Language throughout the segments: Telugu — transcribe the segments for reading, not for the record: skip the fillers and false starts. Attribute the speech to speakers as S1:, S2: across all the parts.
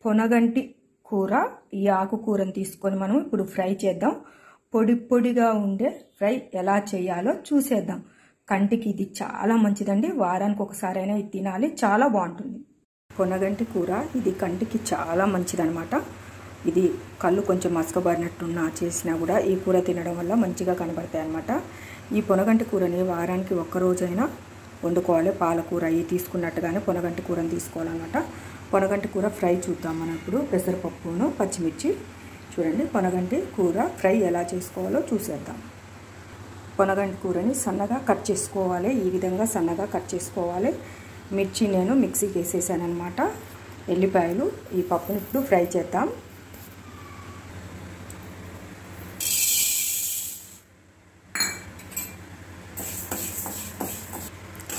S1: పొనగంటి కూర, ఈ ఆకుకూరను తీసుకొని మనం ఇప్పుడు ఫ్రై చేద్దాం. పొడి పొడిగా ఉండే ఫ్రై ఎలా చేయాలో చూసేద్దాం. కంటికి ఇది చాలా మంచిదండి. వారానికి ఒకసారైనా ఇది తినాలి, చాలా బాగుంటుంది. పొనగంటి కూర ఇది కంటికి చాలా మంచిదనమాట. ఇది కళ్ళు కొంచెం మసకబడినట్టున్నా చేసినా కూడా ఈ కూర తినడం వల్ల మంచిగా కనబడతాయి అన్నమాట. ఈ పొనగంటి కూరని వారానికి ఒక్కరోజైనా వండుకోవాలి. పాలకూర ఇవి తీసుకున్నట్టుగానే పొనగంటి కూరని తీసుకోవాలన్నమాట. పొనగంటి కూర ఫ్రై చూద్దాం మనం ఇప్పుడు. పెసరపప్పును పచ్చిమిర్చి చూడండి. పొనగంటి కూర ఫ్రై ఎలా చేసుకోవాలో చూసేద్దాం. పొనగంటి కూరని సన్నగా కట్ చేసుకోవాలి. ఈ విధంగా సన్నగా కట్ చేసుకోవాలి. మిర్చి నేను మిక్సీకి వేసేసాను అనమాట. ఎల్లిపాయలు, ఈ పప్పుని ఇప్పుడు ఫ్రై చేద్దాం.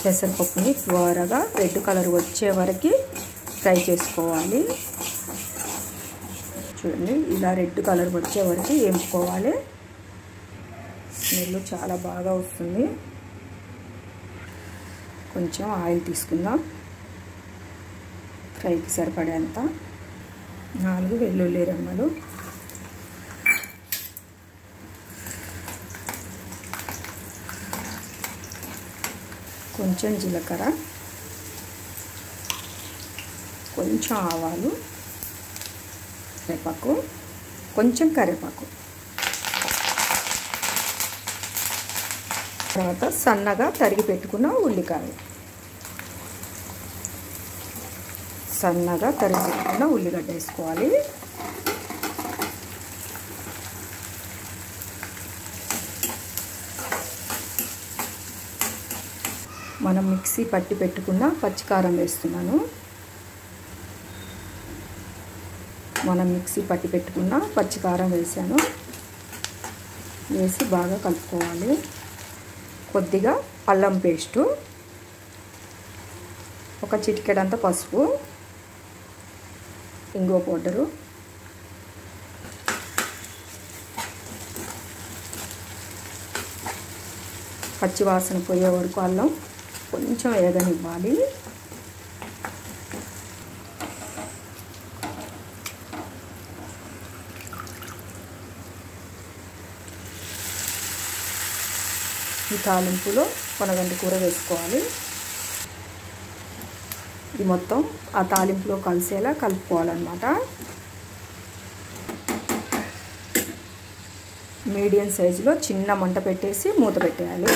S1: పెసరపప్పుని త్వరగా రెడ్ కలర్ వచ్చే వరకు ఫ్రై చేసుకోవాలి. చూడండి, ఇలా రెడ్ కలర్ వచ్చే వరకు వేయించుకోవాలి. స్మెల్ చాలా బాగా వస్తుంది. కొంచెం ఆయిల్ తీసుకుందాం. ఫ్రైకి సరిపడేంత 4 వెల్లుల్లి రెమ్మలు, కొంచెం జీలకర్ర, కొంచెం ఆవాలు, కరివేపాకు, కొంచెం కరివేపాకు. తర్వాత సన్నగా తరిగి పెట్టుకున్న ఉల్లిపాయ, సన్నగా తరిగి పెట్టుకున్న ఉల్లిగడ్డ వేసుకోవాలి. మనం మిక్సీ పట్టి పెట్టుకున్న పచ్చికారం వేస్తున్నాను. మనం మిక్సీ పట్టి పెట్టుకున్న పచ్చికారం వేసాను. వేసి బాగా కలుపుకోవాలి. కొద్దిగా అల్లం పేస్టు, ఒక చిటికెడంత పసుపు, ఇంగువ పౌడరు, పచ్చివాసన పోయే వరకు అల్లం కొంచెం వేగనివ్వాలి. ఈ తాలింపులో పొనగంటి కూర వేసుకోవాలి. ఇది మొత్తం ఆ తాలింపులో కలిసేలా కలుపుకోవాలన్నమాట. మీడియం సైజులో చిన్న మంట పెట్టేసి మూత పెట్టేయాలి.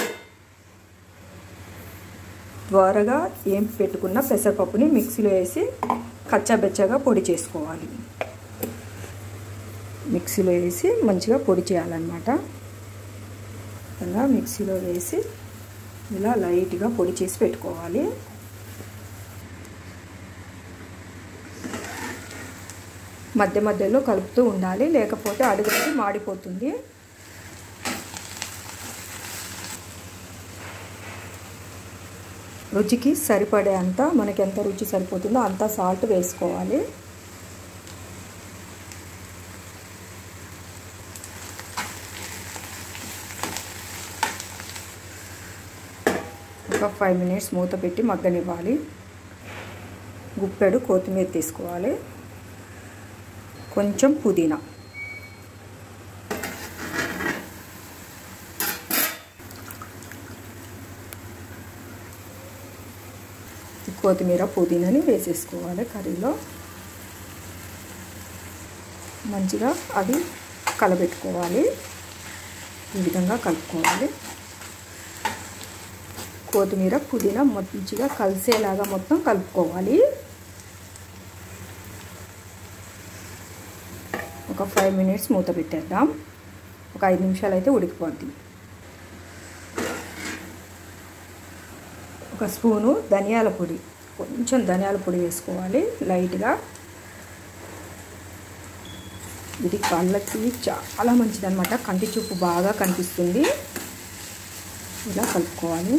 S1: త్వరగా ఏంపి పెట్టుకున్న పెసరపప్పుని మిక్సీలో వేసి కచ్చాబెచ్చగా పొడి చేసుకోవాలి. మిక్సీలో వేసి మంచిగా పొడి చేయాలన్నమాట. ఇలా మిక్సీలో వేసి ఇలా లైట్గా పొడి చేసి పెట్టుకోవాలి. మధ్య మధ్యలో కలుపుతూ ఉండాలి, లేకపోతే అడుగుకి మాడిపోతుంది. రుచికి సరిపడే అంత, మనకి ఎంత రుచి సరిపోతుందో అంత సాల్ట్ వేసుకోవాలి. ఒక 5 మినిట్స్ మూత పెట్టి మగ్గనివ్వాలి. గుప్పెడు కొత్తిమీర తీసుకోవాలి. కొంచెం పుదీనా, కొత్తిమీర పుదీనాని వేసేసుకోవాలి కర్రీలో. మంచిగా అది కలబెట్టుకోవాలి. ఈ విధంగా కలుపుకోవాలి. కొత్తిమీర పుదీనా మంచిగా కలిసేలాగా మొత్తం కలుపుకోవాలి. ఒక 5 మినిట్స్ మూత పెట్టేద్దాం. ఒక 5 నిమిషాలు అయితే ఉడికిపోద్ది. ఒక స్పూను ధనియాల పొడి, కొంచెం ధనియాల పొడి వేసుకోవాలి లైట్గా. ఇది కళ్ళకి చాలా మంచిదన్నమాట. కంటి చూపు బాగా కనిపిస్తుంది. ఇలా కలుపుకోవాలి.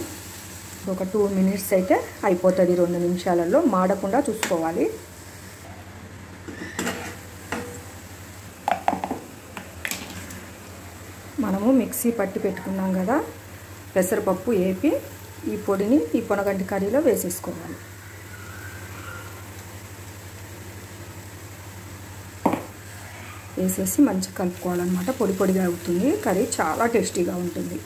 S1: ఒక 2 మినిట్స్ అయితే అయిపోతుంది. 2 నిమిషాలలో మాడకుండా చూసుకోవాలి. మనము మిక్సీ పట్టి పెట్టుకున్నాం కదా పెసరపప్పు, ఏపి ఈ పొడిని ఈ పొనగంటి కర్రీలో వేసేసుకోవాలి. వేసేసి మంచిగా కలుపుకోవాలన్నమాట. పొడి పొడిగా అవుతుంది కర్రీ, చాలా టేస్టీగా ఉంటుంది.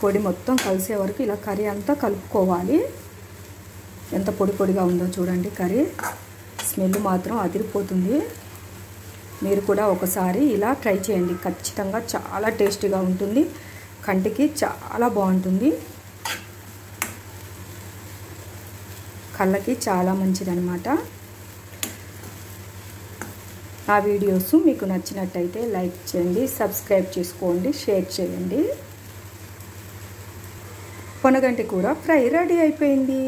S1: పొడి మొత్తం కలిసే వరకు ఇలా కర్రీ అంతా కలుపుకోవాలి. ఎంత పొడి పొడిగా ఉందో చూడండి కర్రీ. స్మెల్ మాత్రం అదిరిపోతుంది. మీరు కూడా ఒకసారి ఇలా ట్రై చేయండి, ఖచ్చితంగా చాలా టేస్టీగా ఉంటుంది. కంటికి చాలా బాగుంటుంది, కళ్ళకి చాలా మంచిదన్నమాట. నా వీడియోస్ మీకు నచ్చినట్టయితే లైక్ చేయండి, సబ్స్క్రైబ్ చేసుకోండి, షేర్ చేయండి. పొనగంటి కూర ఫ్రై రెడీ అయిపోయింది.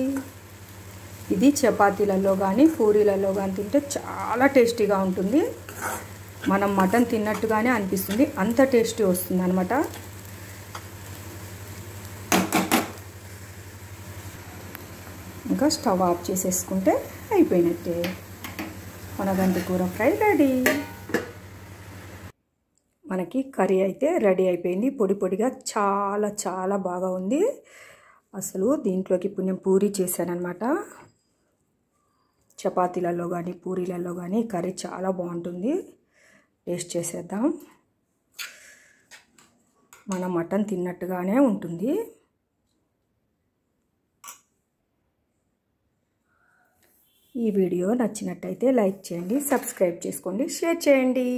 S1: ఇది చపాతీలలో కానీ పూరీలలో కానీ తింటే చాలా టేస్టీగా ఉంటుంది. మనం మటన్ తిన్నట్టుగానే అనిపిస్తుంది, అంత టేస్టీ వస్తుంది అన్నమాట. ఇంకా స్టవ్ ఆఫ్ చేసేసుకుంటే అయిపోయినట్టే. పొనగంటి కూర ఫ్రై రెడీ. మనకి కర్రీ అయితే రెడీ అయిపోయింది. పొడి పొడిగా చాలా చాలా బాగా ఉంది. అసలు దీంట్లోకి ఇప్పుడు నేను పూరీ చేశానన్నమాట. చపాతీలలో కానీ పూరీలలో కానీ కర్రీ చాలా బాగుంటుంది. టేస్ట్ చేసేద్దాం. మన మటన్ తిన్నట్టుగానే ఉంటుంది. ఈ వీడియో నచ్చినట్టయితే లైక్ చేయండి, సబ్స్క్రైబ్ చేసుకోండి, షేర్ చేయండి.